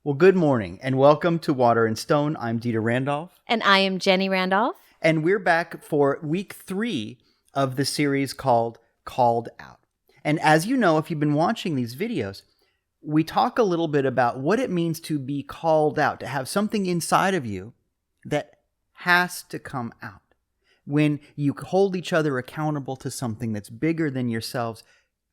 Well, good morning and welcome to Water and Stone. I'm Dieter Randolph. And I am Jenny Randolph. And we're back for week 3 of the series called Called Out. And as you know, if you've been watching these videos, we talk a little bit about what it means to be called out, to have something inside of you that has to come out. When you hold each other accountable to something that's bigger than yourselves,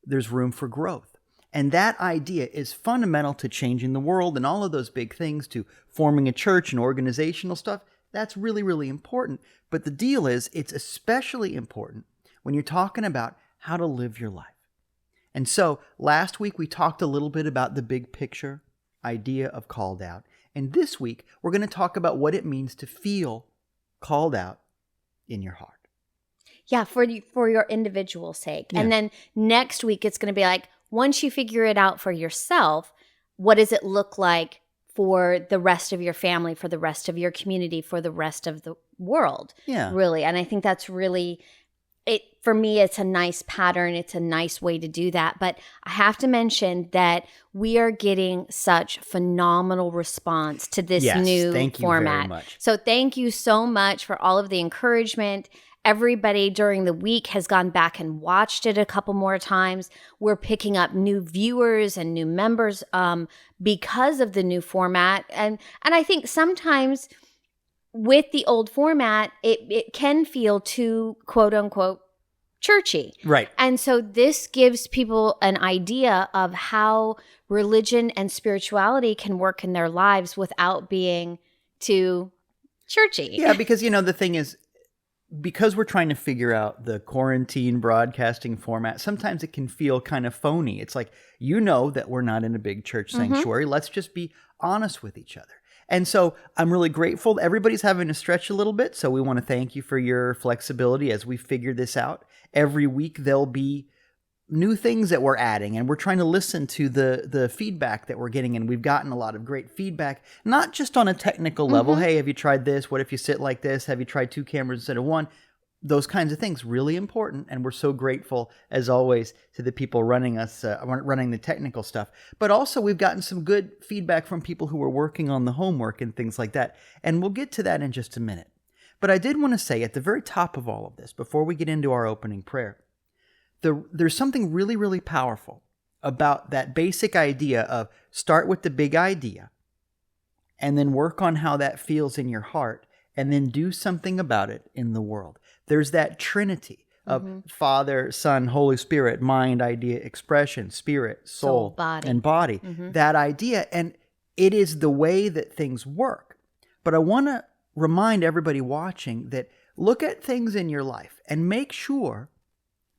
there's room for growth. And that idea is fundamental to changing the world and all of those big things, to forming a church and organizational stuff. That's really, really important. But the deal is, it's especially important when you're talking about how to live your life. And so last week we talked a little bit about the big picture idea of called out. And this week we're going to talk about what it means to feel called out in your heart. Yeah, for your individual sake. Yeah. And then next week it's going to be like, once you figure it out for yourself, what does it look like for the rest of your family, for the rest of your community, for the rest of the world? Yeah. Really. And I think that's really for me, it's a nice pattern. It's a nice way to do that. But I have to mention that we are getting such phenomenal response to this new thank you format. very much. So thank you so much for all of the encouragement. Everybody during the week has gone back and watched it a couple more times. We're picking up new viewers and new members because of the new format. And I think sometimes with the old format, it can feel too, quote unquote, churchy. Right. And so this gives people an idea of how religion and spirituality can work in their lives without being too churchy. Yeah, because, the thing is, because we're trying to figure out the quarantine broadcasting format, sometimes it can feel kind of phony. It's like, that we're not in a big church sanctuary. Let's just be honest with each other. And so I'm really grateful. Everybody's having to stretch a little bit. So we want to thank you for your flexibility as we figure this out. Every week there'll be new things that we're adding, and we're trying to listen to the feedback that we're getting. And we've gotten a lot of great feedback, not just on a technical level. Hey, have you tried this? What if you sit like this? Have you tried 2 cameras instead of 1? Those kinds of things, really important. And we're so grateful, as always, to the people running the technical stuff. But also we've gotten some good feedback from people who are working on the homework and things like that. And we'll get to that in just a minute. But I did want to say at the very top of all of this, before we get into our opening prayer, there's something really, really powerful about that basic idea of start with the big idea and then work on how that feels in your heart and then do something about it in the world. There's that trinity of Father, Son, Holy Spirit, mind, idea, expression, spirit, soul body. and body. That idea, and it is the way that things work. But I want to remind everybody watching that look at things in your life and make sure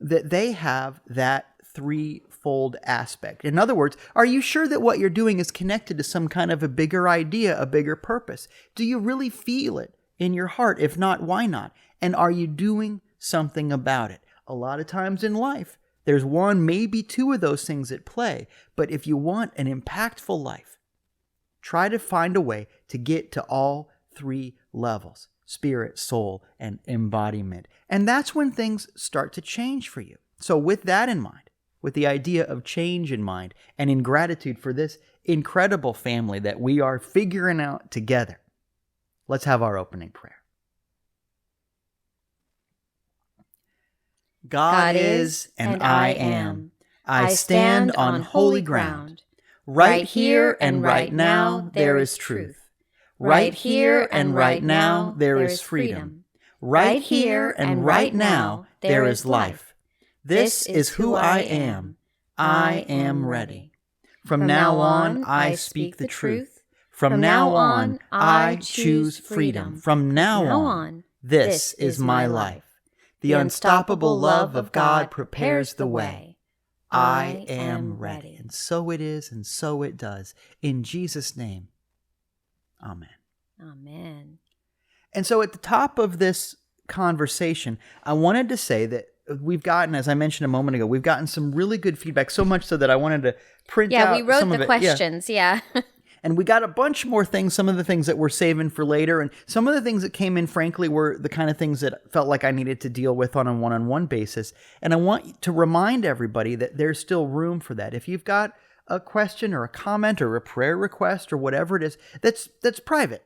that they have that threefold aspect. In other words, are you sure that what you're doing is connected to some kind of a bigger idea, a bigger purpose? Do you really feel it in your heart? If not, why not? And are you doing something about it? A lot of times in life, there's 1, maybe 2 of those things at play. But if you want an impactful life, try to find a way to get to all 3 levels: spirit, soul, and embodiment. And that's when things start to change for you. So with that in mind, with the idea of change in mind, and in gratitude for this incredible family that we are figuring out together, let's have our opening prayer. God is, and I am. I stand on holy ground. Right here and right now there is truth. Right here and right now there is freedom. Right here and right now there is life. This is who I am. I am ready. From now on I speak the truth. From now on I choose freedom. From now on this is my life. The unstoppable love of God prepares the way. I am ready. And so it is, and so it does. In Jesus' name, amen. Amen. And so at the top of this conversation, I wanted to say that we've gotten, as I mentioned a moment ago, we've gotten some really good feedback, so much so that I wanted to print out some of it. Yeah, we wrote the questions, yeah. And we got a bunch more things, some of the things that we're saving for later. And some of the things that came in, frankly, were the kind of things that felt like I needed to deal with on a one-on-one basis. And I want to remind everybody that there's still room for that. If you've got a question or a comment or a prayer request or whatever it is that's private,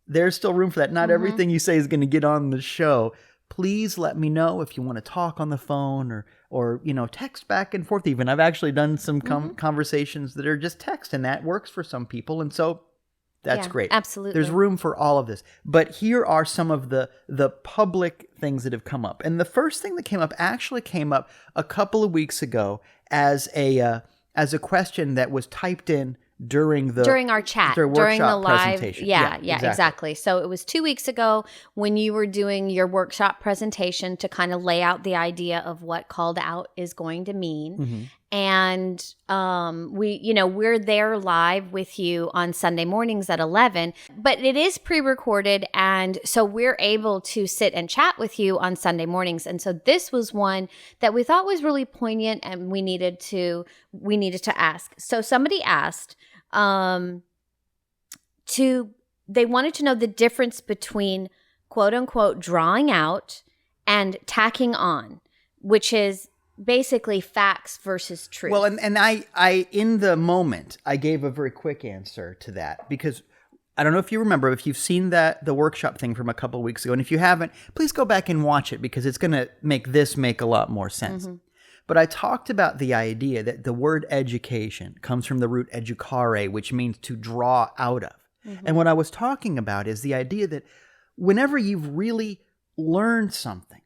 there's still room for that. Not everything you say is going to get on the show. Please let me know if you want to talk on the phone or text back and forth even. I've actually done some conversations that are just text, and that works for some people. And so that's great. Absolutely. There's room for all of this. But here are some of the public things that have come up. And the first thing that came up actually came up a couple of weeks ago as a question that was typed in during our chat, during the live presentation. Yeah, exactly. So it was 2 weeks ago when you were doing your workshop presentation to kind of lay out the idea of what called out is going to mean. And we're there live with you on Sunday mornings at 11, but it is pre-recorded, and so we're able to sit and chat with you on Sunday mornings. And so this was one that we thought was really poignant, and we needed to ask. So somebody asked they wanted to know the difference between quote unquote drawing out and tacking on, which is basically facts versus truth. Well, and I in the moment, I gave a very quick answer to that, because I don't know if you remember, if you've seen the workshop thing from a couple of weeks ago, and if you haven't, please go back and watch it, because it's going to make a lot more sense. But I talked about the idea that the word education comes from the root educare, which means to draw out of. And what I was talking about is the idea that whenever you've really learned something,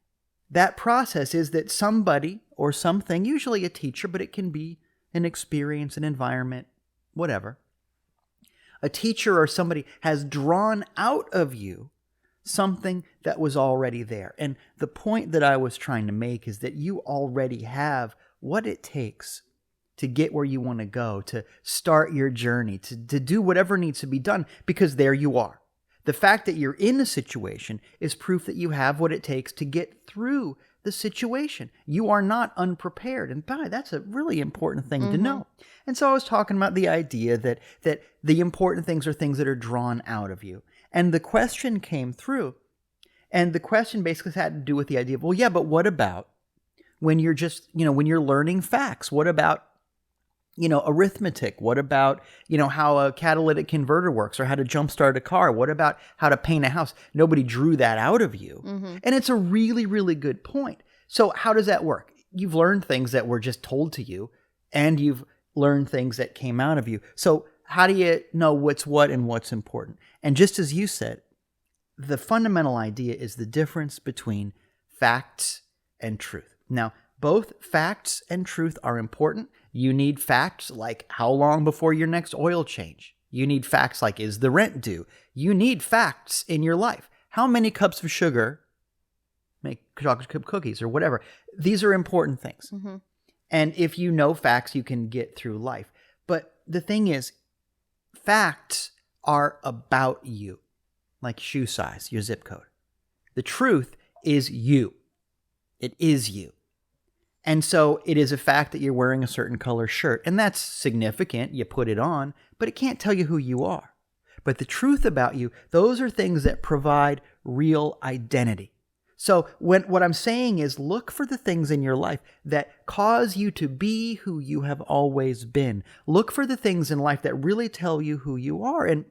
that process is that somebody or something, usually a teacher, but it can be an experience, an environment, whatever. A teacher or somebody has drawn out of you something that was already there. And the point that I was trying to make is that you already have what it takes to get where you want to go, to start your journey, to do whatever needs to be done, because there you are. The fact that you're in a situation is proof that you have what it takes to get through the situation. You are not unprepared. And that's a really important thing to know. And so I was talking about the idea that the important things are things that are drawn out of you. And the question came through. And the question basically had to do with the idea of, well, yeah, but what about when you're just, when you're learning facts? What about, arithmetic? What about, how a catalytic converter works, or how to jumpstart a car? What about how to paint a house? Nobody drew that out of you. And it's a really, really good point. So how does that work? You've learned things that were just told to you, and you've learned things that came out of you. So how do you know what's what and what's important? And just as you said, the fundamental idea is the difference between facts and truth. Now, both facts and truth are important. You need facts like how long before your next oil change. You need facts like, is the rent due? You need facts in your life. How many cups of sugar make chocolate chip cookies or whatever? These are important things. And if you know facts, you can get through life. But the thing is, facts are about you, like shoe size, your zip code. The truth is you. It is you. And so it is a fact that you're wearing a certain color shirt, and that's significant. You put it on, but it can't tell you who you are. But the truth about you, those are things that provide real identity. So what I'm saying is, look for the things in your life that cause you to be who you have always been. Look for the things in life that really tell you who you are. And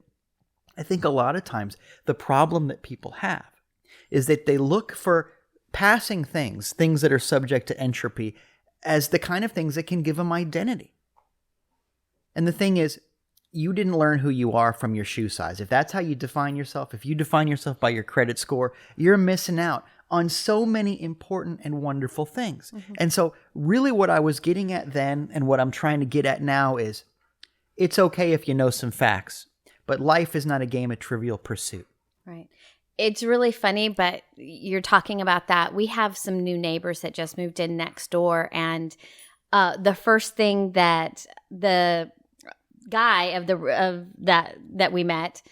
I think a lot of times the problem that people have is that they look for passing things that are subject to entropy, as the kind of things that can give them identity. And the thing is, you didn't learn who you are from your shoe size. If that's how you define yourself, if you define yourself by your credit score, you're missing out on so many important and wonderful things. And so really what I was getting at then, and what I'm trying to get at now, is it's okay if you know some facts, but life is not a game of Trivial Pursuit. Right. It's really funny, but you're talking about that. We have some new neighbors that just moved in next door, and the first thing that the guy that we met,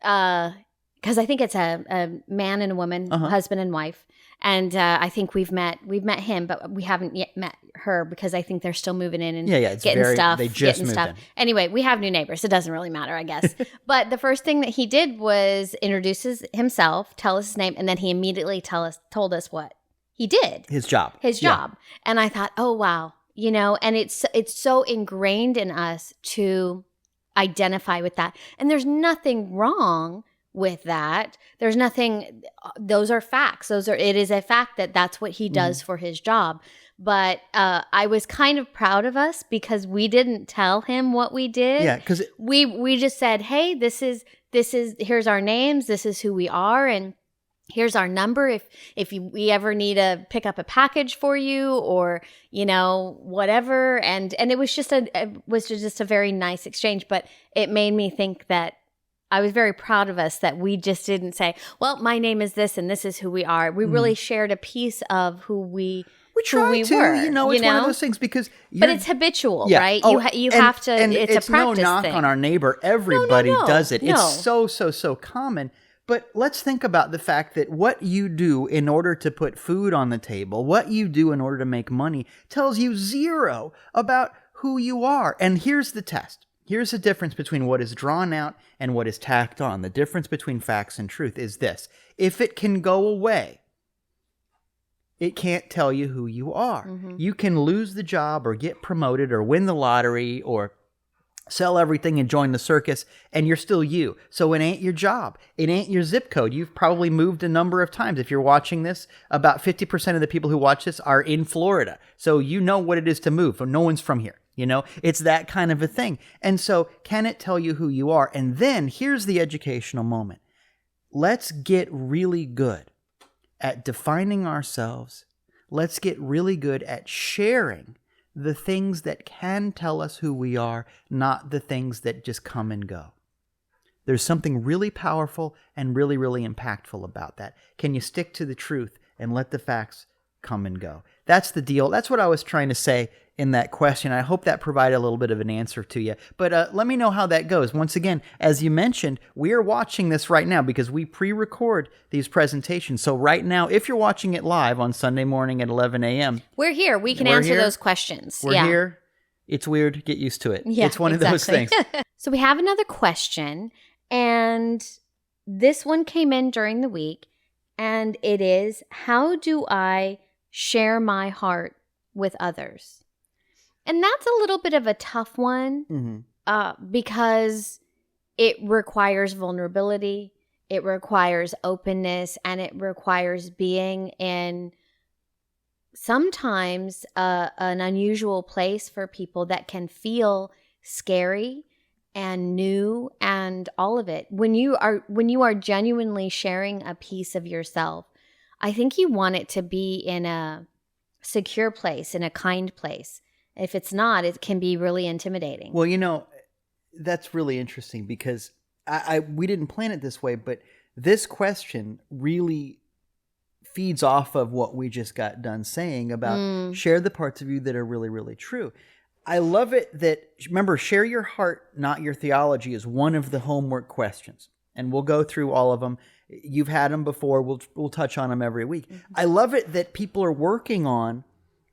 because I think it's a man and a woman, husband and wife, and I think we've met him, but we haven't yet met her, because I think they're still moving in and getting stuff. They just moved in. Anyway, we have new neighbors. It doesn't really matter, I guess. But the first thing that he did was introduce himself, tell us his name, and then he immediately told us what he did. His job. And I thought, oh wow, you know, and it's so ingrained in us to identify with that. And there's nothing wrong with that. There's nothing, those are facts. It is a fact that that's what he does for his job. But I was kind of proud of us because we didn't tell him what we did. Yeah, because we just said, hey, this is here's our names, this is who we are, and here's our number if we ever need to pick up a package for you, or, you know, whatever. And it was just a very nice exchange. But it made me think that I was very proud of us that we just didn't say, well, my name is this and this is who we are. We really shared a piece of who we try to, were, you know, it's one of those things because but it's habitual, right? Oh, you have to, and it's a practice no knock thing. on our neighbor. Everybody does it. No. It's so common. But let's think about the fact that what you do in order to put food on the table, what you do in order to make money, tells you zero about who you are. And here's the test. Here's the difference between what is drawn out and what is tacked on. The difference between facts and truth is this. If it can go away, it can't tell you who you are. You can lose the job or get promoted or win the lottery or sell everything and join the circus, and you're still you. So it ain't your job. It ain't your zip code. You've probably moved a number of times. If you're watching this, about 50% of the people who watch this are in Florida. So you know what it is to move. No one's from here. You know, it's that kind of a thing. And so can it tell you who you are? And then here's the educational moment. Let's get really good at defining ourselves. Let's get really good at sharing the things that can tell us who we are, not the things that just come and go. There's something really powerful and really, really impactful about that. Can you stick to the truth and let the facts come and go? That's the deal. That's what I was trying to say in that question. I hope that provided a little bit of an answer to you. But let me know how that goes. Once again, as you mentioned, we are watching this right now because we pre-record these presentations. So right now, if you're watching it live on Sunday morning at 11 a.m. We're here. We can answer those questions. We're here. It's weird. Get used to it. Yeah, it's one of those things. So we have another question, and this one came in during the week, and it is, how do I share my heart with others? And that's a little bit of a tough one because it requires vulnerability, it requires openness, and it requires being in sometimes an unusual place for people that can feel scary and new and all of it. When you are genuinely sharing a piece of yourself, I think you want it to be in a secure place, in a kind place. If it's not, it can be really intimidating. Well, you know, that's really interesting because we didn't plan it this way, but this question really feeds off of what we just got done saying about share the parts of you that are really, really true. I love it that, remember, share your heart, not your theology is one of the homework questions. And we'll go through all of them. You've had them before. We'll touch on them every week. I love it that people are working on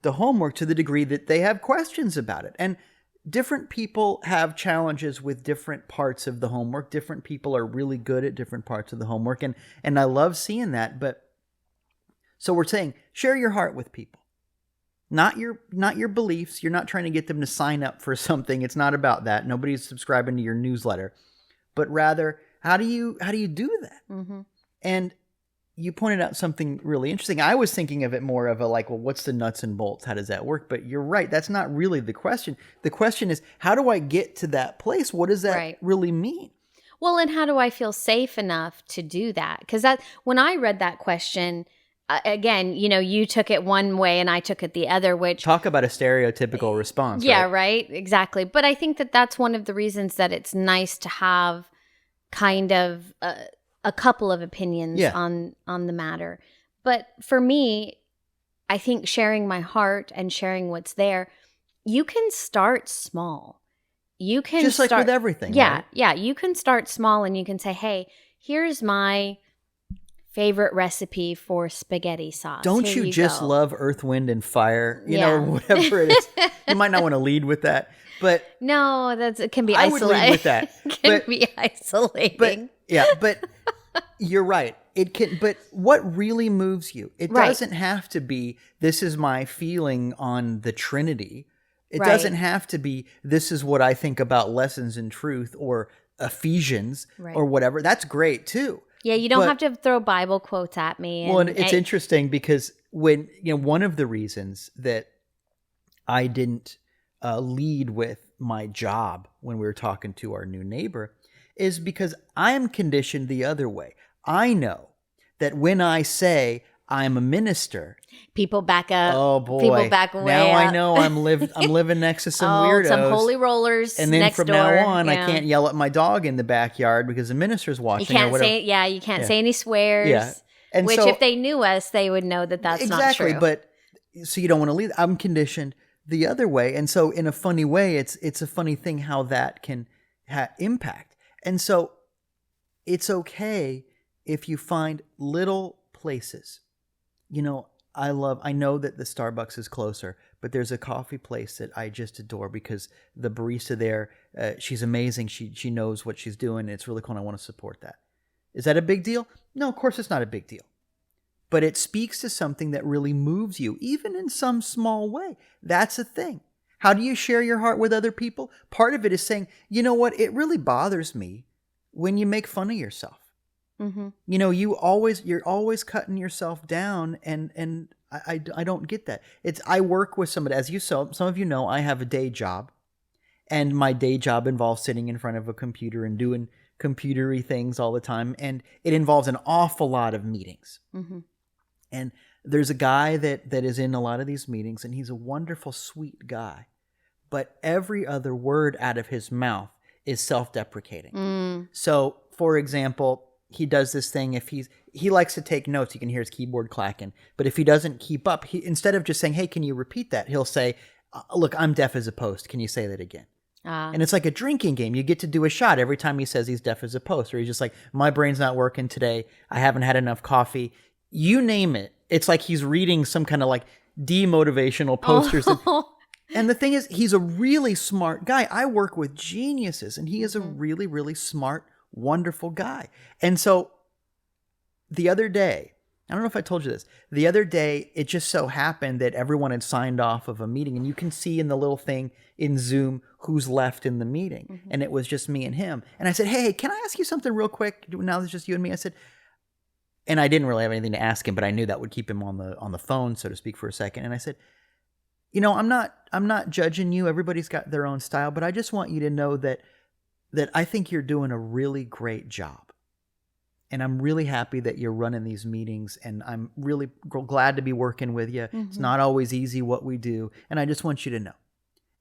the homework to the degree that they have questions about it. And different people have challenges with different parts of the homework. Different people are really good at different parts of the homework. And I love seeing that. But so we're saying, share your heart with people. Not your beliefs. You're not trying to get them to sign up for something. It's not about that. Nobody's subscribing to your newsletter. But rather, how do you do that? And you pointed out something really interesting. I was thinking of it more of a like, well, what's the nuts and bolts? How does that work? But you're right. That's not really the question. The question is, how do I get to that place? What does that really mean? Well, and how do I feel safe enough to do that? Because when I read that question, again, you know, you took it one way and I took it the other, which... Talk about a stereotypical response. Yeah, right? Exactly. But I think that that's one of the reasons that it's nice to have kind of a couple of opinions on the matter. But for me, I think sharing my heart and sharing what's there, you can start small. You can just like with everything. Yeah, right? Yeah. You can start small and you can say, hey, here's my favorite recipe for spaghetti sauce. Don't you just love Earth, Wind, and Fire? You know, whatever it is. You might not want to lead with that, but... No, it can be isolating. I would lead with that. It can be isolating. But you're right. It can, but what really moves you? It doesn't have to be, this is my feeling on the Trinity. It Right. doesn't have to be, this is what I think about lessons in truth or Ephesians Right. or whatever. That's great too. Yeah, you don't But- have to throw Bible quotes at me. Well, and it's interesting because when, one of the reasons that I didn't lead with my job when we were talking to our new neighbor is because I am conditioned the other way. I know that when I say I'm a minister, people back up. oh boy, People back way now I up. know I'm living next to some weirdos. Some holy rollers and then next from door. now on, I Yeah. can't yell at my dog in the backyard because the minister's You watching or can't whatever. say, you can't Yeah. say any swears. Yeah. And Which, so- if they knew us, they would know that that's exactly, not true. but so you don't want to lead. I'm conditioned the other way, and so in a funny way, it's a funny thing how that can impact. And so it's okay if you find little places. I know that the Starbucks is closer, but there's a coffee place that I just adore because the barista there, she's amazing. She knows what she's doing. It's really cool. And I want to support that. Is that a big deal? No, of course it's not a big deal. But it speaks to something that really moves you, even in some small way. That's a thing. How do you share your heart with other people? Part of it is saying, you know what? It really bothers me when you make fun of yourself. Mm-hmm. You're always cutting yourself down, and I don't get that. I work with somebody, as some of you know, I have a day job, and my day job involves sitting in front of a computer and doing computery things all the time, and it involves an awful lot of meetings. Mm-hmm. And there's a guy that is in a lot of these meetings, and he's a wonderful, sweet guy, but every other word out of his mouth is self-deprecating. Mm. So, for example, he does this thing. If he likes to take notes, you can hear his keyboard clacking. But if he doesn't keep up, instead of just saying, "Hey, can you repeat that?" he'll say, "Look, I'm deaf as a post. Can you say that again?" And it's like a drinking game. You get to do a shot every time he says he's deaf as a post, or he's just like, "My brain's not working today. I haven't had enough coffee." You name it. It's like he's reading some kind of like demotivational posters. And the thing is, he's a really smart guy. I work with geniuses, and he is a really, really smart, wonderful guy. And so the other day, I don't know if I told you this, the other day, it just so happened that everyone had signed off of a meeting, and you can see in the little thing in Zoom who's left in the meeting. Mm-hmm. And it was just me and him. And I said, hey, can I ask you something real quick? Now it's just you and me. I said, and I didn't really have anything to ask him, but I knew that would keep him on the phone, so to speak, for a second. And I said, I'm not judging you. Everybody's got their own style, but I just want you to know that I think you're doing a really great job. And I'm really happy that you're running these meetings, and I'm really glad to be working with you. Mm-hmm. It's not always easy what we do, and I just want you to know.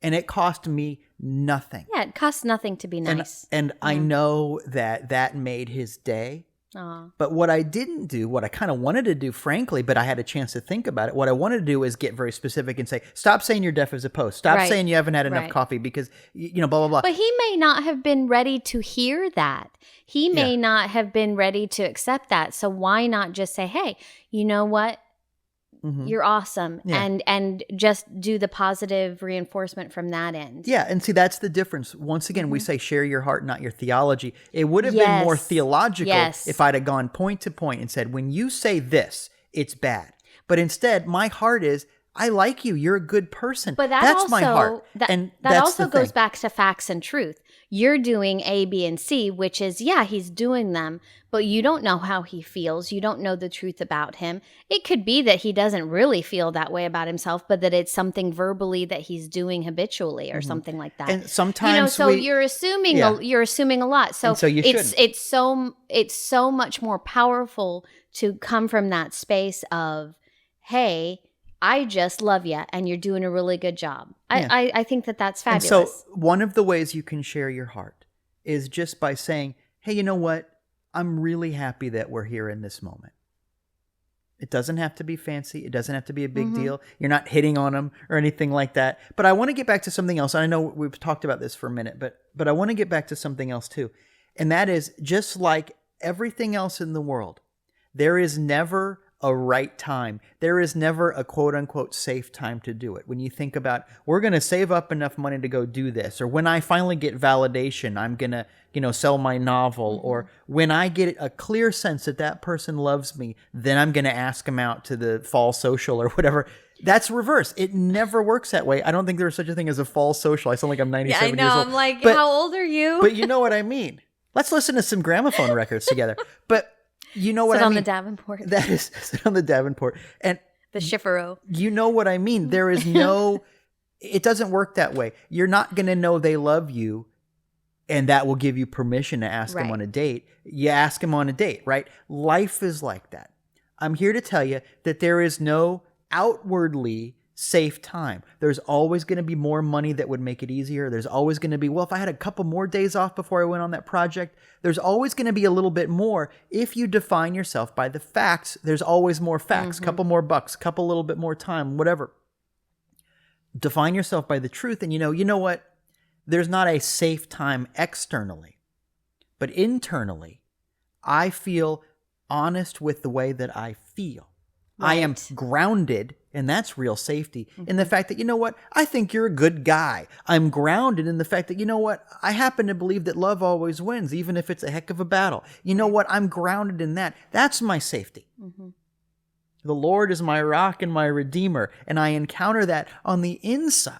And it cost me nothing. Yeah, it costs nothing to be nice. And I know that made his day. Aww. But what I didn't do, what I kind of wanted to do, frankly, but I had a chance to think about it. What I wanted to do is get very specific and say, stop saying you're deaf as a post. Stop saying you haven't had enough coffee because, blah, blah, blah. But he may not have been ready to hear that. He may not have been ready to accept that. So why not just say, hey, you know what? Mm-hmm. You're awesome. Yeah. And just do the positive reinforcement from that end. Yeah. And see, that's the difference. Once again, we say share your heart, not your theology. It would have been more theological if I'd have gone point to point and said, when you say this, it's bad. But instead, my heart is, I like you. You're a good person. But that's also, my heart. That also goes back to facts and truth. You're doing A, B, and C, which is, he's doing them, but you don't know how he feels. You don't know the truth about him. It could be that he doesn't really feel that way about himself, but that it's something verbally that he's doing habitually or something like that. And sometimes you're assuming you're assuming a lot. So you it's so much more powerful to come from that space of, hey, I just love you, and you're doing a really good job. I think that's fabulous. And so one of the ways you can share your heart is just by saying, hey, you know what? I'm really happy that we're here in this moment. It doesn't have to be fancy. It doesn't have to be a big deal. You're not hitting on them or anything like that. But I want to get back to something else. I know we've talked about this for a minute, but I want to get back to something else too. And that is, just like everything else in the world, there is never a right time. There is never a quote unquote safe time to do it. When you think about, we're going to save up enough money to go do this, or when I finally get validation, I'm going to, sell my novel, or when I get a clear sense that person loves me, then I'm going to ask them out to the fall social or whatever. That's reverse. It never works that way. I don't think there's such a thing as a fall social. I sound like I'm 97 I know. years old. I'm like, But- how old are you? But you know what I mean. Let's listen to some gramophone records together. But you know what Sit I on mean. the Davenport. That is sit on the Davenport. And The Schifferow. you know what I mean. There is no, it doesn't work that way. You're not going to know they love you, and that will give you permission to ask them Right. on a date. You ask them on a date, right? Life is like that. I'm here to tell you that there is no outwardly safe time. There's always going to be more money that would make it easier. There's always going to be, well, if I had a couple more days off before I went on that project, there's always going to be a little bit more. If you define yourself by the facts, there's always more facts, couple more bucks, couple little bit more time, whatever. Define yourself by the truth. And you know what? There's not a safe time externally, but internally, I feel honest with the way that I feel. I am Right. grounded, and that's real safety, in the fact that, you know what? I think you're a good guy. I'm grounded in the fact that, you know what? I happen to believe that love always wins, even if it's a heck of a battle. You know what? I'm grounded in that. That's my safety. The Lord is my rock and my redeemer, and I encounter that on the inside.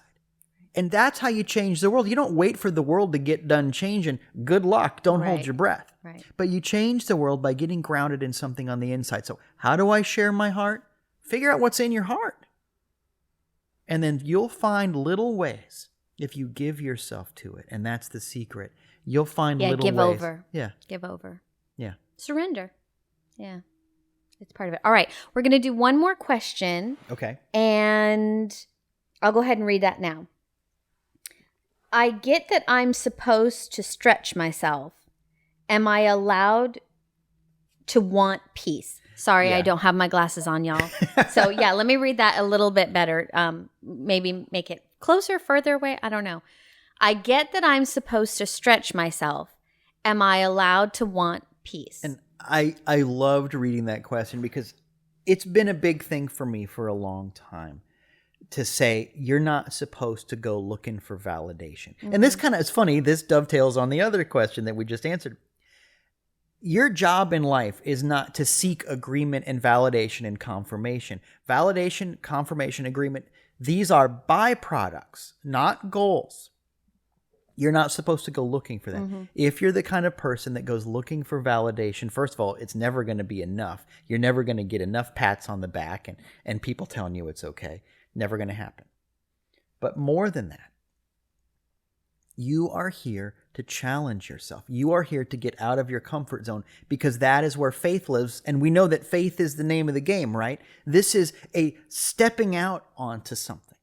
And that's how you change the world. You don't wait for the world to get done changing. Good luck. Don't hold Right. your breath. Right. But you change the world by getting grounded in something on the inside. So how do I share my heart? Figure out what's in your heart. And then you'll find little ways if you give yourself to it. And that's the secret. You'll find Yeah, little give ways. over. Yeah. Give over. Yeah. Surrender. Yeah. It's part of it. All right. We're going to do one more question, Okay. and I'll go ahead and read that now. I get that I'm supposed to stretch myself. Am I allowed to want peace? Sorry, Yeah. I don't have my glasses on, y'all. So, yeah, let me read that a little bit better. Maybe make it closer, further away. I don't know. I get that I'm supposed to stretch myself. Am I allowed to want peace? And I loved reading that question because it's been a big thing for me for a long time to say you're not supposed to go looking for validation. And this kind of, it's funny, this dovetails on the other question that we just answered. Your job in life is not to seek agreement and validation and confirmation. Validation, confirmation, agreement, these are byproducts, not goals. You're not supposed to go looking for that. If you're the kind of person that goes looking for validation, first of all, it's never going to be enough. You're never going to get enough pats on the back and people telling you it's okay. Never going to happen. But more than that, you are here to challenge yourself. You are here to get out of your comfort zone because that is where faith lives. And we know that faith is the name of the game, right? This is a stepping out onto something.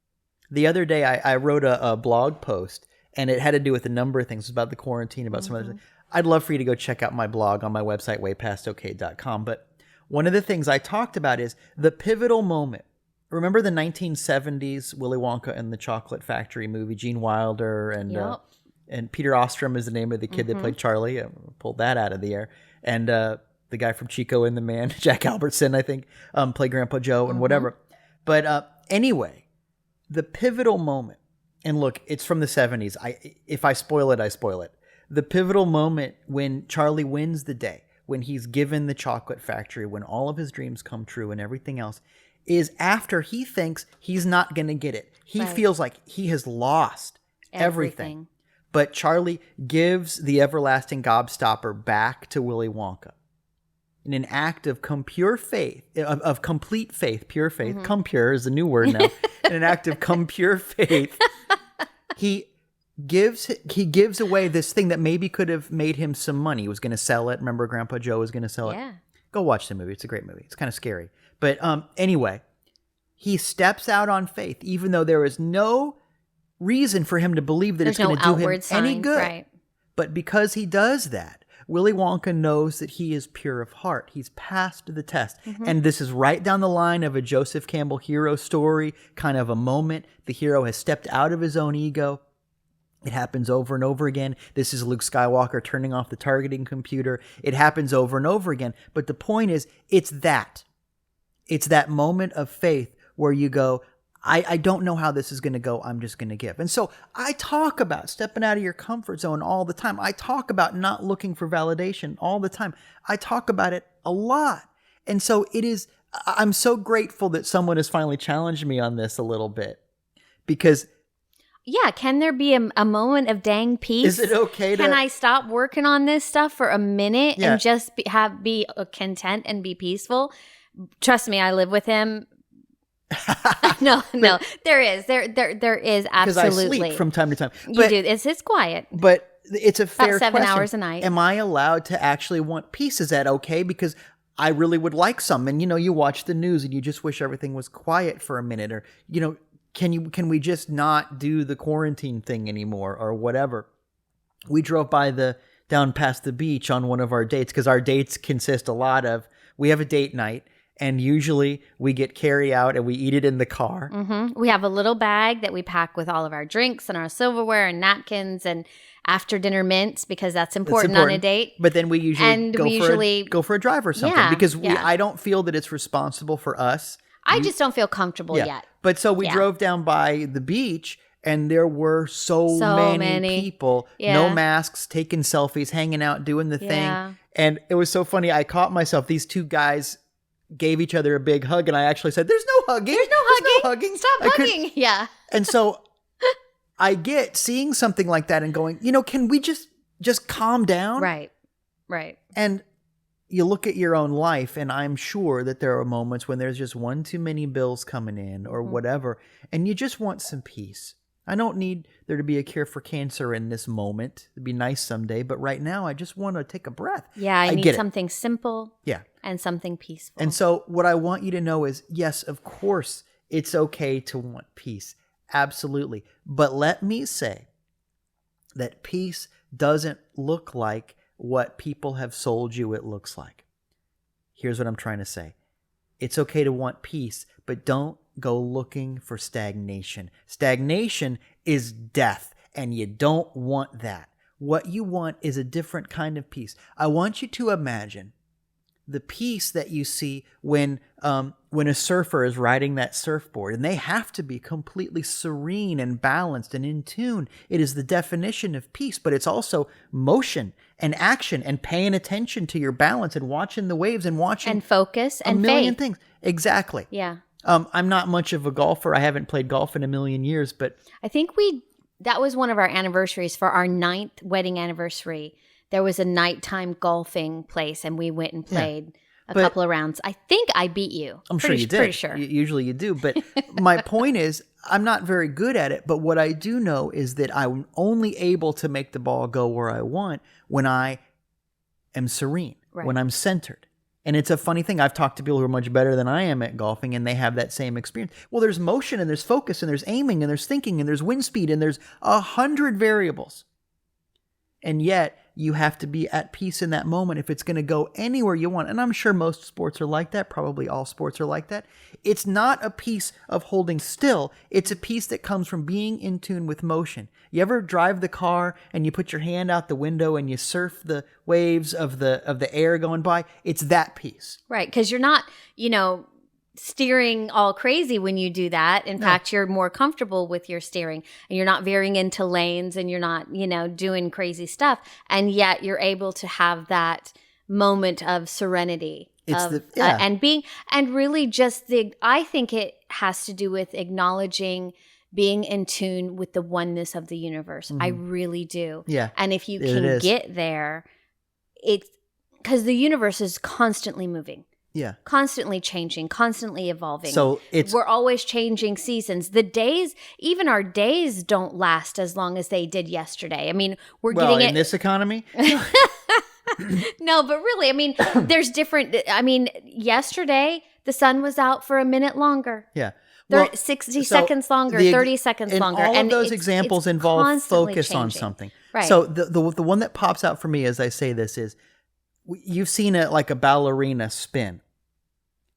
The other day, I wrote a blog post, and it had to do with a number of things. It was about the quarantine, about some other things. I'd love for you to go check out my blog on my website, waypastok.com. But one of the things I talked about is the pivotal moment. Remember the 1970s Willy Wonka and the Chocolate Factory movie, Gene Wilder and Peter Ostrom is the name of the kid that played Charlie. I pulled that out of the air. And the guy from Chico and the Man, Jack Albertson, I think, played Grandpa Joe and whatever. But anyway, the pivotal moment, and look, it's from the 70s. If I spoil it, I spoil it. The pivotal moment when Charlie wins the day, when he's given the chocolate factory, when all of his dreams come true and everything else, is after he thinks he's not going to get it. He Right. feels like he has lost everything. But Charlie gives the everlasting gobstopper back to Willy Wonka. In an act of complete faith, pure faith, come pure is a new word now. In an act of pure faith, he gives away this thing that maybe could have made him some money. He was going to sell it. Remember, Grandpa Joe was going to sell it. Yeah. Go watch the movie. It's a great movie. It's kind of scary. But anyway, he steps out on faith, even though there is no reason for him to believe that There's it's going no to do him outward signs, any good. right? But because he does that, Willy Wonka knows that he is pure of heart. He's passed the test. And this is right down the line of a Joseph Campbell hero story, kind of a moment. The hero has stepped out of his own ego. It happens over and over again. This is Luke Skywalker turning off the targeting computer. It happens over and over again. But the point is, it's that moment of faith where you go, I don't know how this is going to go. I'm just going to give. And so I talk about stepping out of your comfort zone all the time. I talk about not looking for validation all the time. I talk about it a lot. And so it is I'm so grateful that someone has finally challenged me on this a little bit, because Yeah, can there be a moment of dang peace? is it okay to... Can I stop working on this stuff for a minute Yeah. and just be content and be peaceful? Trust me, I live with him. No, there is Because absolutely. I sleep from time to time. You do. It's quiet. But it's a fair About 7 question. hours a night. Am I allowed to actually want peace? Is that okay? Because I really would like some. And, you watch the news and you just wish everything was quiet for a minute. Or, can we just not do the quarantine thing anymore or whatever? We drove down past the beach on one of our dates, because our dates consist a lot of, we have a date night. And usually we get carry out and we eat it in the car. Mm-hmm. We have a little bag that we pack with all of our drinks and our silverware and napkins and after dinner mints, because that's important on a date. But then we usually go for a drive or something, because I don't feel that it's responsible for us. I just don't feel comfortable yet. But so we drove down by the beach and there were so many people, no masks, taking selfies, hanging out, doing the thing. And it was so funny. I caught myself. These two guys gave each other a big hug, and I actually said, "There's no hugging. There's no hugging. Stop hugging." Yeah. And so I get seeing something like that and going, can we just calm down? Right. And you look at your own life, and I'm sure that there are moments when there's just one too many bills coming in or whatever, and you just want some peace. I don't need there to be a cure for cancer in this moment. It'd be nice someday, but right now I just want to take a breath. Yeah, I need something simple. Yeah. And something peaceful. And so what I want you to know is, yes, of course, it's okay to want peace. Absolutely. But let me say that peace doesn't look like what people have sold you it looks like. Here's what I'm trying to say. It's okay to want peace, but don't go looking for stagnation. Stagnation is death, and you don't want that. What you want is a different kind of peace. I want you to imagine the peace that you see when a surfer is riding that surfboard, and they have to be completely serene and balanced and in tune. It is the definition of peace, but it's also motion and action and paying attention to your balance and watching the waves and watching and focus and a million faith. things. Exactly. Yeah. I'm not much of a golfer. I haven't played golf in a million years, but I think that was one of our anniversaries for our 9th wedding anniversary. There was a nighttime golfing place, and we went and played a couple of rounds. I think I beat you. I'm sure you did. Pretty sure. Usually you do. But my point is, I'm not very good at it. But what I do know is that I'm only able to make the ball go where I want when I am serene, when I'm centered. And it's a funny thing. I've talked to people who are much better than I am at golfing, and they have that same experience. Well, there's motion, and there's focus, and there's aiming, and there's thinking, and there's wind speed, and there's 100 variables. And yet, you have to be at peace in that moment if it's going to go anywhere you want. And I'm sure most sports are like that. Probably all sports are like that. It's not a piece of holding still. It's a piece that comes from being in tune with motion. You ever drive the car and you put your hand out the window and you surf the waves of the air going by? It's that piece. Right, because you're not, steering all crazy when you do that. In fact, you're more comfortable with your steering, and you're not veering into lanes, and you're not, doing crazy stuff. And yet you're able to have that moment of serenity. And really just I think it has to do with acknowledging being in tune with the oneness of the universe. I really do. Yeah. And if you can get there, it's because the universe is constantly moving. Yeah. Constantly changing, constantly evolving. So we're always changing seasons. Even our days don't last as long as they did yesterday. I mean, in this economy? No, but really, there's different. Yesterday the sun was out for a minute longer. Yeah. 60 seconds longer, 30 seconds longer. All of those examples involve focus on something. Right. So the one that pops out for me as I say this is, you've seen a ballerina spin,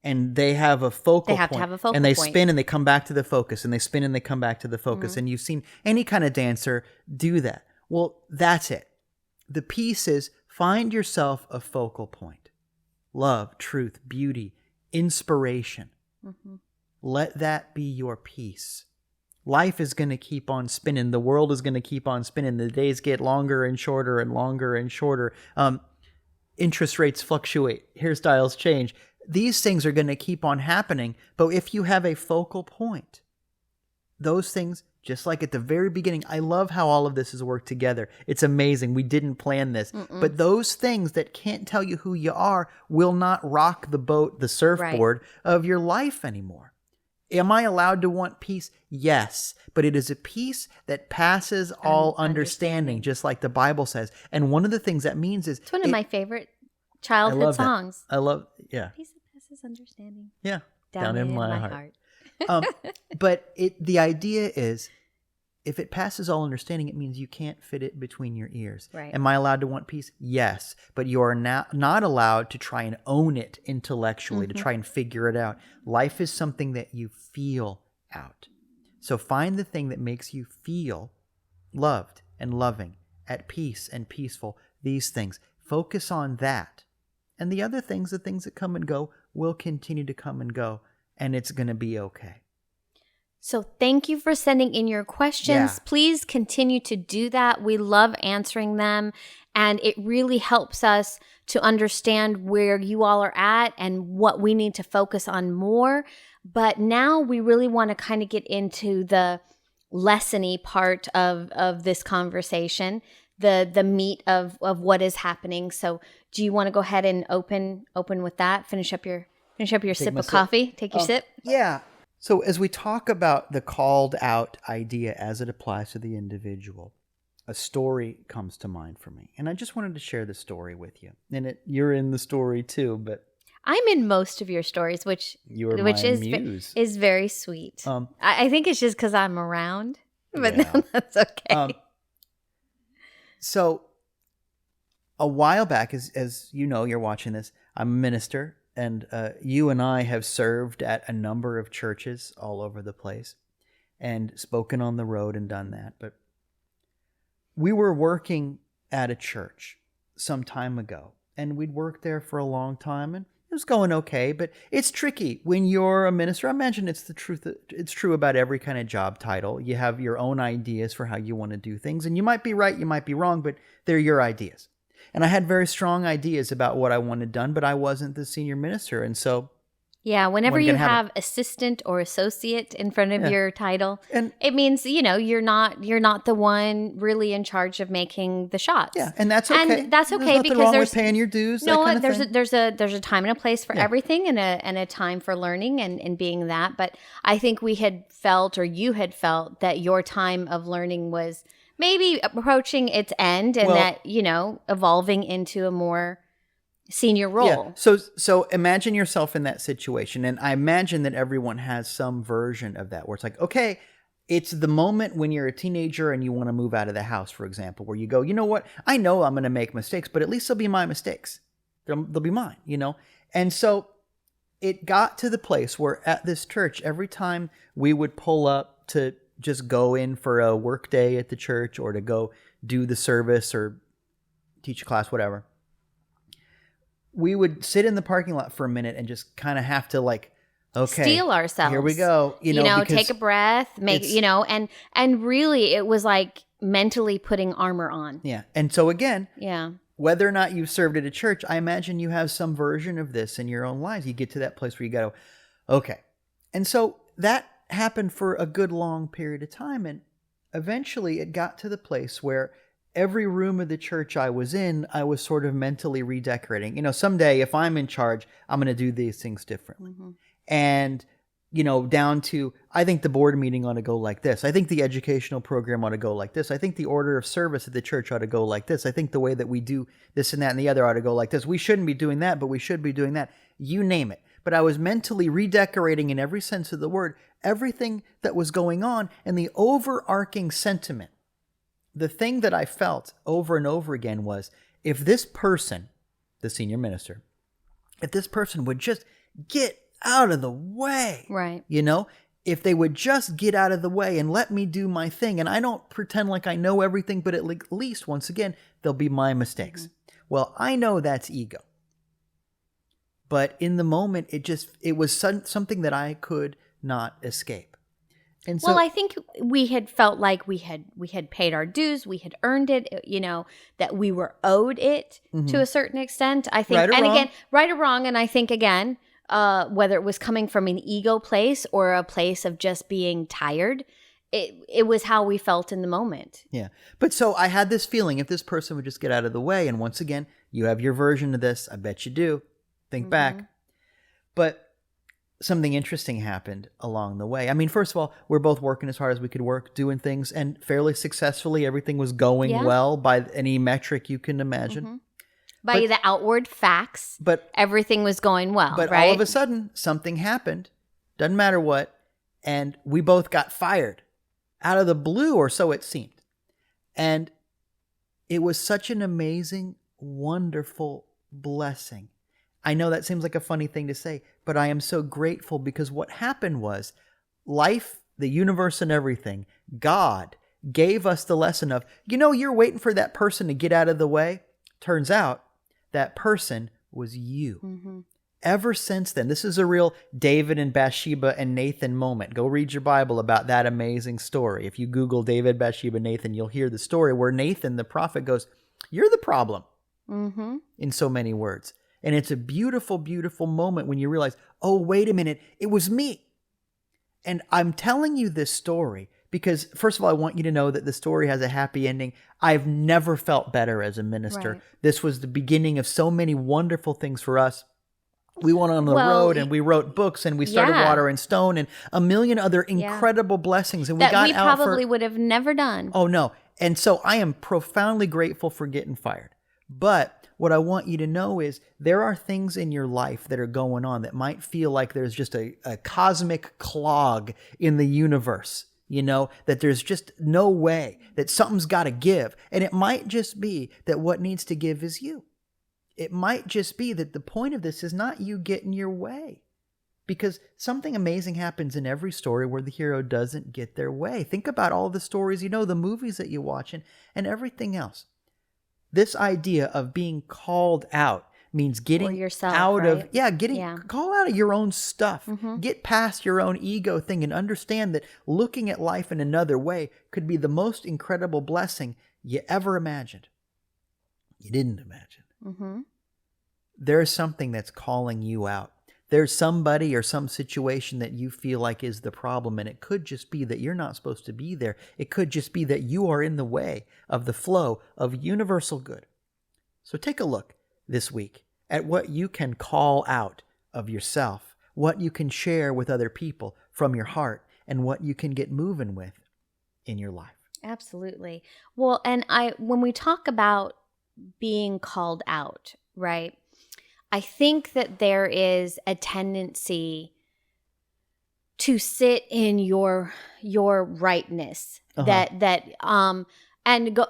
and they have a focal point. They have to have a focal point. And they spin and they come back to the focus, and they spin and they come back to the focus. And you've seen any kind of dancer do that. Well, that's it. The piece is, find yourself a focal point. Love, truth, beauty, inspiration. Let that be your piece. Life is going to keep on spinning. The world is going to keep on spinning. The days get longer and shorter and longer and shorter. Interest rates fluctuate. Hairstyles change. these things are going to keep on happening. But if you have a focal point, those things, just like at the very beginning, I love how all of this has worked together. It's amazing. We didn't plan this. But those things that can't tell you who you are will not rock the boat, the surfboard of your life anymore. Am I allowed to want peace? Yes. But it is a peace that passes all understanding, just like the Bible says. And one of the things that means is... It's one of my favorite childhood songs. I love, yeah. Peace that passes understanding. Yeah. Down in my heart. But the idea is, if it passes all understanding, it means you can't fit it between your ears. Right. Am I allowed to want peace? Yes. But you are not allowed to try and own it intellectually, to try and figure it out. Life is something that you feel out. So find the thing that makes you feel loved and loving, at peace and peaceful, these things. Focus on that. And the other things, the things that come and go, will continue to come and go. And it's going to be okay. So thank you for sending in your questions. Yeah. Please continue to do that. We love answering them. And it really helps us to understand where you all are at and what we need to focus on more. But now we really want to kind of get into the lesson-y part of this conversation, the meat of what is happening. So do you want to go ahead and open with that? Finish up your sip of coffee. Take your sip. Yeah. So as we talk about the called out idea as it applies to the individual, a story comes to mind for me. And I just wanted to share the story with you. And you're in the story too, but I'm in most of your stories, which muse. is very sweet. I think it's just because I'm around, but Yeah. that's okay. So a while back, as you know, you're watching this, I'm a minister. And you and I have served at a number of churches all over the place and spoken on the road and done that. But we were working at a church some time ago, and we'd worked there for a long time, and it was going okay. But it's tricky when you're a minister. I imagine it's the truth. It's true about every kind of job title. You have your own ideas for how you want to do things, and you might be right, you might be wrong, but they're your ideas. And I had very strong ideas about what I wanted done, but I wasn't the senior minister. And so... Yeah, whenever you have assistant or associate in front of your title, and it means, you're not the one really in charge of making the shots. Yeah, and that's okay. And that's okay there's because wrong there's with paying your dues. No, that kind of there's a time and a place for everything, and a time for learning and being that. But I think we had felt, or you had felt, that your time of learning was maybe approaching its end, and that evolving into a more senior role. Yeah. So imagine yourself in that situation, and I imagine that everyone has some version of that where it's like, okay, it's the moment when you're a teenager and you want to move out of the house, for example, where you go, you know what? I know I'm going to make mistakes, but at least they'll be my mistakes. They'll be mine, And so it got to the place where at this church, every time we would pull up to just go in for a work day at the church or to go do the service or teach a class, whatever, we would sit in the parking lot for a minute and just kind of have to okay, steel ourselves. Here we go. Take a breath, and really it was like mentally putting armor on. Yeah. And so again, yeah, whether or not you've served at a church, I imagine you have some version of this in your own lives. You get to that place where you go, okay. And so that happened for a good long period of time. And eventually it got to the place where every room of the church I was in, I was sort of mentally redecorating. Someday if I'm in charge, I'm going to do these things differently. Mm-hmm. And, down to, I think the board meeting ought to go like this. I think the educational program ought to go like this. I think the order of service at the church ought to go like this. I think the way that we do this and that and the other ought to go like this. We shouldn't be doing that, but we should be doing that. You name it. But I was mentally redecorating in every sense of the word, everything that was going on, and the overarching sentiment, the thing that I felt over and over again was, if this person, the senior minister, if this person would just get out of the way, right? If they would just get out of the way and let me do my thing, and I don't pretend like I know everything, but at least, once again, they'll be my mistakes. Mm-hmm. Well, I know that's ego. But in the moment, it was something that I could not escape. And so, well, I think we had felt like we had paid our dues, we had earned it, that we were owed it to a certain extent. I think, right or wrong. Again, right or wrong, and I think again, whether it was coming from an ego place or a place of just being tired, it was how we felt in the moment. Yeah. But so I had this feeling if this person would just get out of the way, and once again, you have your version of this. I bet you do. Think back. But something interesting happened along the way. I mean, first of all, we're both working as hard as we could work, doing things, and fairly successfully. Everything was going well by any metric you can imagine. By the outward facts, but everything was going well, but right? all of a sudden, something happened. Doesn't matter what. And we both got fired out of the blue, or so it seemed. And it was such an amazing, wonderful blessing. I know that seems like a funny thing to say, but I am so grateful because what happened was life, the universe, and everything, God gave us the lesson of, you're waiting for that person to get out of the way. Turns out that person was you. Ever since then, this is a real David and Bathsheba and Nathan moment. Go read your Bible about that amazing story. If you Google David, Bathsheba, Nathan, you'll hear the story where Nathan, the prophet, goes, "You're the problem," in so many words. And it's a beautiful, beautiful moment when you realize, oh, wait a minute, it was me. And I'm telling you this story because, first of all, I want you to know that the story has a happy ending. I've never felt better as a minister. Right. This was the beginning of so many wonderful things for us. We went on the road and we wrote books and we started Water and Stone and a million other incredible blessings. And we got out probably would have never done. Oh, no. And so I am profoundly grateful for getting fired. But what I want you to know is there are things in your life that are going on that might feel like there's just a cosmic clog in the universe, that there's just no way, that something's got to give. And it might just be that what needs to give is you. It might just be that the point of this is not you getting your way. Because something amazing happens in every story where the hero doesn't get their way. Think about all the stories, the movies that you watch and everything else. This idea of being called out means getting yourself, out right? Call out of your own stuff. Get past your own ego thing and understand that looking at life in another way could be the most incredible blessing you ever imagined. You didn't imagine. There's something that's calling you out. There's somebody or some situation that you feel like is the problem, and it could just be that you're not supposed to be there. It could just be that you are in the way of the flow of universal good. So take a look this week at what you can call out of yourself, what you can share with other people from your heart, and what you can get moving with in your life. Absolutely. Well, and when we talk about being called out, right? I think that there is a tendency to sit in your rightness.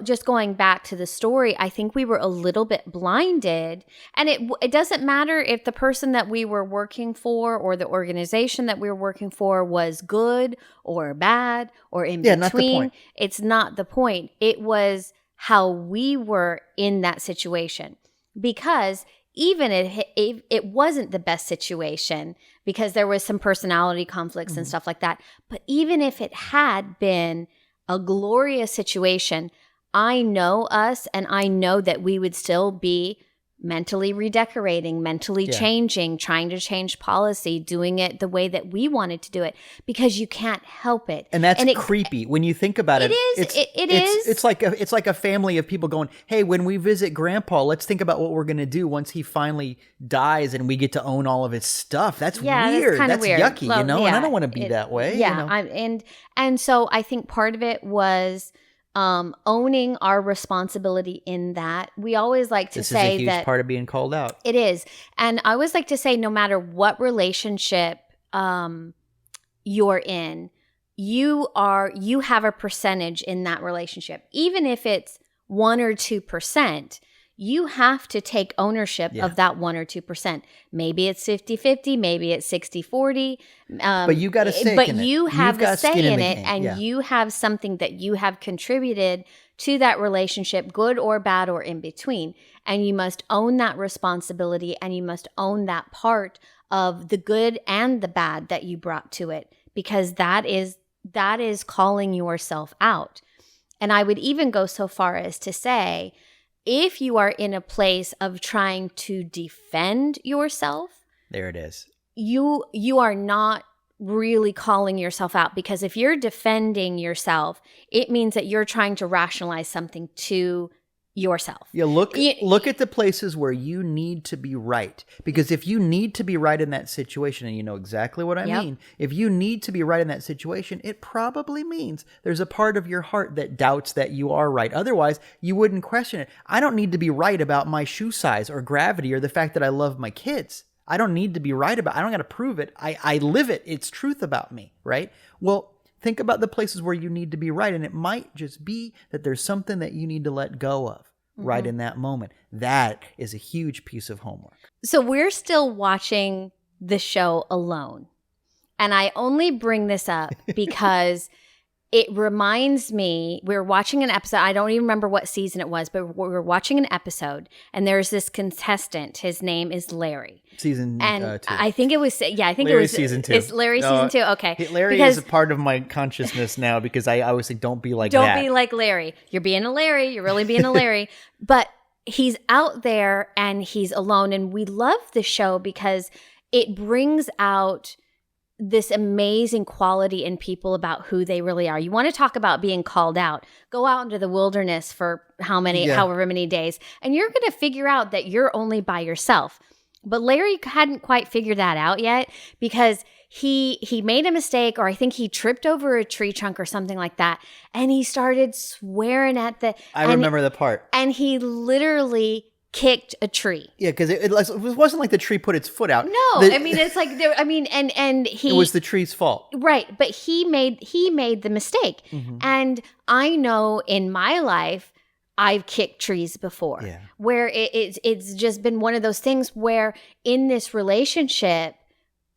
Just going back to the story, I think we were a little bit blinded, and it doesn't matter if the person that we were working for or the organization that we were working for was good or bad or in between. Not the point. It's not the point. It was how we were in that situation, because even if it wasn't the best situation because there was some personality conflicts and stuff like that. But even if it had been a glorious situation, I know us and I know that we would still be mentally redecorating, mentally changing, trying to change policy, doing it the way that we wanted to do it, because you can't help it. And that's creepy when you think about it. It's like a family of people going, hey, when we visit Grandpa, let's think about what we're going to do once he finally dies and we get to own all of his stuff. That's weird. That's weird. Yucky, and I don't want to be that way. And so I think part of it was owning our responsibility in that. We always like to say that this is a huge part of being called out. It is. And I always like to say, no matter what relationship you're in, you have a percentage in that relationship. Even if it's 1 or 2%, you have to take ownership of that 1 or 2%. Maybe it's 50-50, maybe it's 60-40. But you got a stake in it. But you have a say in it, and you have something that you have contributed to that relationship, good or bad or in between. And you must own that responsibility, and you must own that part of the good and the bad that you brought to it, because that is calling yourself out. And I would even go so far as to say, if you are in a place of trying to defend yourself, there it is. you are not really calling yourself out, because if you're defending yourself, it means that you're trying to rationalize something to yourself. Yeah, look at the places where you need to be right. Because if you need to be right in that situation, and you know exactly what I mean, if you need to be right in that situation, it probably means there's a part of your heart that doubts that you are right. Otherwise, you wouldn't question it. I don't need to be right about my shoe size or gravity or the fact that I love my kids. I don't need to be right about it. I don't got to prove it. I live it. It's truth about me, right? Well, think about the places where you need to be right. And it might just be that there's something that you need to let go of right in that moment. That is a huge piece of homework. So we're still watching the show Alone. And I only bring this up because it reminds me, we were watching an episode, I don't even remember what season it was, but we were watching an episode, and there's this contestant. His name is Larry. Season and 2. I think it was, I think Larry's it was season 2. It's Larry season 2. Okay. Larry is a part of my consciousness now, because I always say, don't be like that. Don't be like Larry. You're being a Larry. You're really being a Larry. But he's out there and he's alone. And we love the show because it brings out this amazing quality in people about who they really are. You want to talk about being called out. Go out into the wilderness for however many days, and you're going to figure out that you're only by yourself. But Larry hadn't quite figured that out yet, because he made a mistake, or I think he tripped over a tree trunk or something like that, and he started swearing at I remember the part. And he literally kicked a tree. Yeah, because it wasn't like the tree put its foot out. No, I mean, it's like, and he... It was the tree's fault. Right, but he made the mistake. Mm-hmm. And I know in my life, I've kicked trees before, where it's just been one of those things where in this relationship,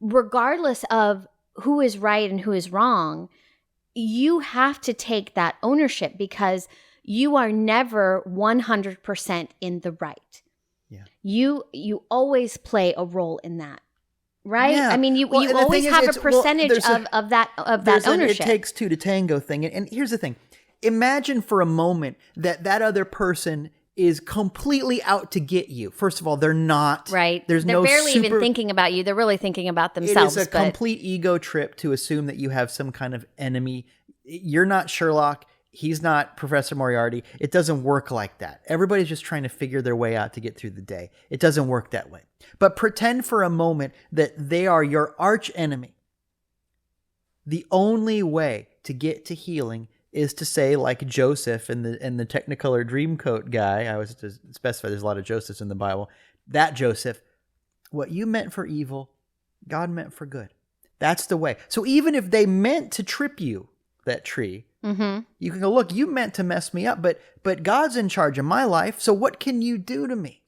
regardless of who is right and who is wrong, you have to take that ownership, because you are never 100% in the right. Yeah. You always play a role in that. Right? Yeah. I mean, you always have a percentage of that ownership. It takes two to tango thing. And here's the thing. Imagine for a moment that other person is completely out to get you. First of all, they're not. Right. They're barely even thinking about you. They're really thinking about themselves. It is a complete ego trip to assume that you have some kind of enemy. You're not Sherlock. He's not Professor Moriarty. It doesn't work like that. Everybody's just trying to figure their way out to get through the day. It doesn't work that way. But pretend for a moment that they are your arch enemy. The only way to get to healing is to say, like Joseph and the Technicolor Dreamcoat guy, I was to specify there's a lot of Josephs in the Bible, that Joseph, what you meant for evil, God meant for good. That's the way. So even if they meant to trip you, that tree, you can go, look, you meant to mess me up, but God's in charge of my life, so what can you do to me?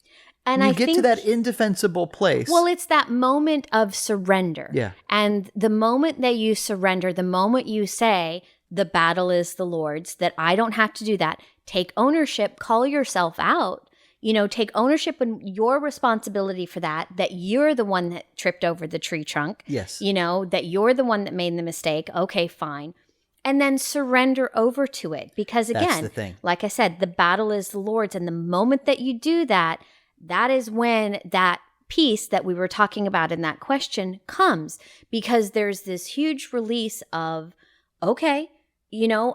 And I get to that indefensible place. Well, it's that moment of surrender. Yeah. And the moment that you surrender, the moment you say, the battle is the Lord's, that I don't have to do that, take ownership, call yourself out, take ownership and your responsibility for that you're the one that tripped over the tree trunk. Yes. That you're the one that made the mistake. Okay, fine. And then surrender over to it. Because again, that's the thing. Like I said, the battle is the Lord's. And the moment that you do that, that is when that peace that we were talking about in that question comes. Because there's this huge release of, okay,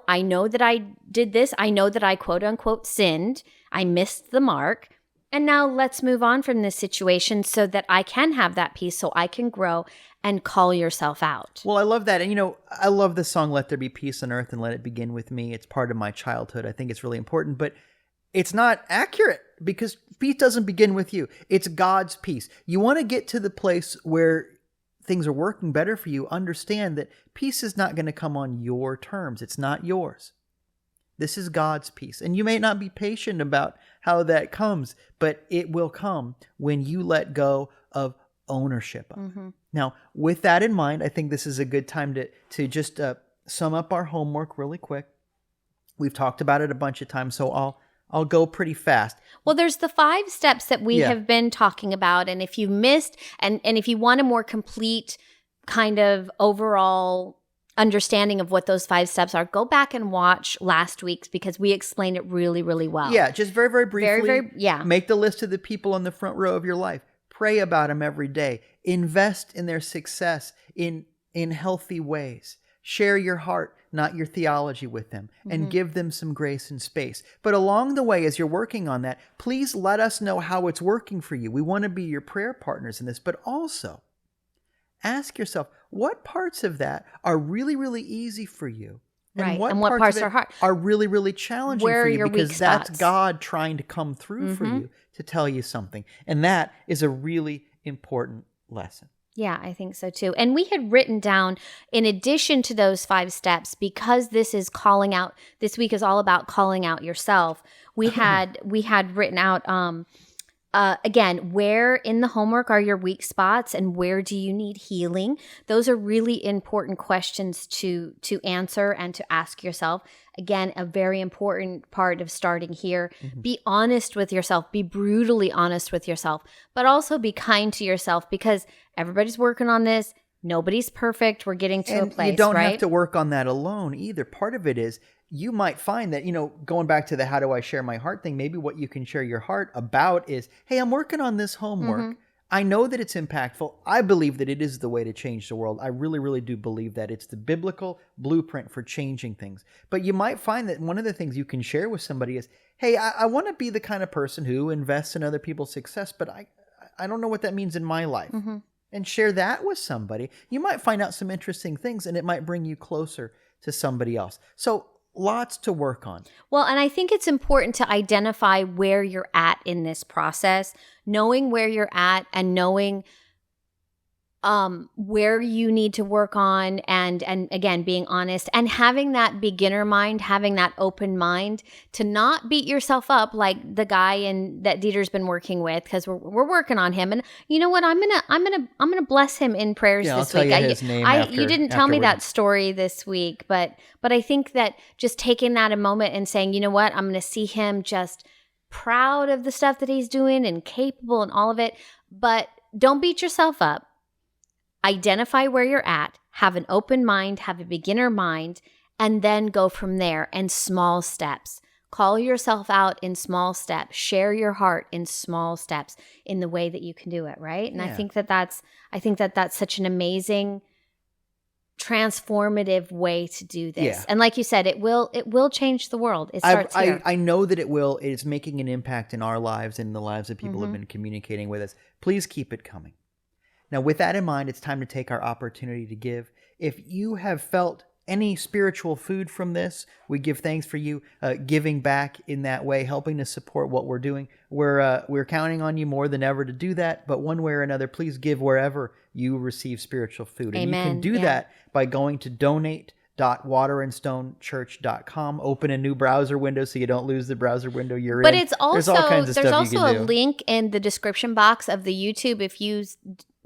I know that I did this. I know that I quote unquote sinned. I missed the mark. And now let's move on from this situation so that I can have that peace, so I can grow and call yourself out. Well, I love that. And, I love the song, Let There Be Peace on Earth and Let It Begin With Me. It's part of my childhood. I think it's really important, but it's not accurate because peace doesn't begin with you. It's God's peace. You want to get to the place where things are working better for you. Understand that peace is not going to come on your terms. It's not yours. This is God's peace. And you may not be patient about how that comes, but it will come when you let go of ownership of it. Now, with that in mind, I think this is a good time to just sum up our homework really quick. We've talked about it a bunch of times, so I'll go pretty fast. Well, there's the 5 steps that we have been talking about. And if you missed, and if you want a more complete kind of overall understanding of what those 5 steps are, go back and watch last week's because we explained it really, really well. Yeah, just very, very briefly. Very, very, Make the list of the people on the front row of your life. Pray about them every day. Invest in their success in healthy ways. Share your heart, not your theology with them, and give them some grace and space. But along the way, as you're working on that, please let us know how it's working for you. We want to be your prayer partners in this, but also ask yourself, what parts of that are really, really easy for you? Right. And what parts are hard? Are really, really challenging Where for are you, your because weak that's spots? God trying to come through for you to tell you something. And that is a really important lesson. Yeah, I think so too. And we had written down, in addition to those 5 steps, because this is calling out, this week is all about calling out yourself. We had written out, again, where in the homework are your weak spots and where do you need healing? Those are really important questions to answer and to ask yourself. Again, a very important part of starting here. Be honest with yourself. Be brutally honest with yourself, but also be kind to yourself, because everybody's working on this. Nobody's perfect. We're getting to a place, you don't right? have to work on that alone either. Part of it is, you might find that, going back to the how do I share my heart thing, maybe what you can share your heart about is, hey, I'm working on this homework. I know that it's impactful. I believe that it is the way to change the world. I really, really do believe that. It's the biblical blueprint for changing things. But you might find that one of the things you can share with somebody is, hey, I want to be the kind of person who invests in other people's success, but I don't know what that means in my life. And share that with somebody. You might find out some interesting things, and it might bring you closer to somebody else. So lots to work on. Well, and I think it's important to identify where you're at in this process, knowing where you're at and knowing where you need to work on, and again, being honest and having that beginner mind, having that open mind to not beat yourself up like the guy that Dieter's been working with, because we're working on him. And you know what? I'm gonna bless him in prayers Yeah, this I'll week. tell you his name You didn't tell me that story this week, but I think that just taking that a moment and saying, you know what, I'm gonna see him just proud of the stuff that he's doing and capable and all of it. But don't beat yourself up. Identify where you're at, have an open mind, have a beginner mind, and then go from there, and small steps. Call yourself out in small steps. Share your heart in small steps in the way that you can do it, right? And Yeah. I think that that's such an amazing, transformative way to do this. Yeah. And like you said, it will change the world. It starts here. I know that it will. It's making an impact in our lives and in the lives of people who have been communicating with us. Please keep it coming. Now, with that in mind, it's time to take our opportunity to give. If you have felt any spiritual food from this, we give thanks for you giving back in that way, helping to support what we're doing. We're counting on you more than ever to do that. But one way or another, please give wherever you receive spiritual food. And Amen. you can do that by going to donate.waterandstonechurch.com. Open a new browser window so you don't lose the browser window you're in. But it's also there's all kinds of there's stuff also you can a do. link in the description box of the YouTube. If you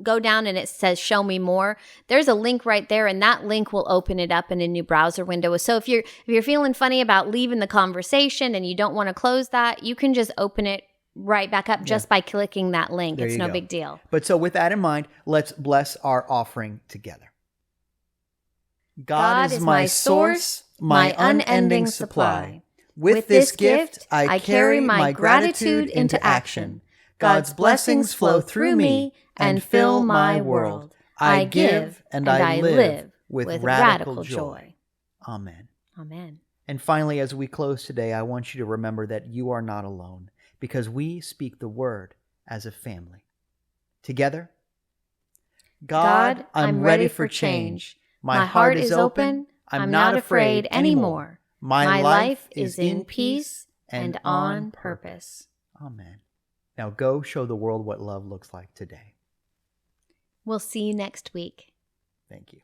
go down and it says show me more, there's a link right there, and that link will open it up in a new browser window. So if you're feeling funny about leaving the conversation and you don't want to close that, you can just open it right back up just by clicking that link. There it's you no go. big deal. But so with that in mind, let's bless our offering together. God is my source, my unending supply. With this gift, I carry my gratitude into action. God's blessings flow through me and fill my world. I give and I live with radical joy. Amen. Amen. And finally, as we close today, I want you to remember that you are not alone, because we speak the word as a family. Together, God, I'm ready for change. My heart is open. I'm not afraid anymore. My life is in peace and on purpose. Amen. Now go show the world what love looks like today. We'll see you next week. Thank you.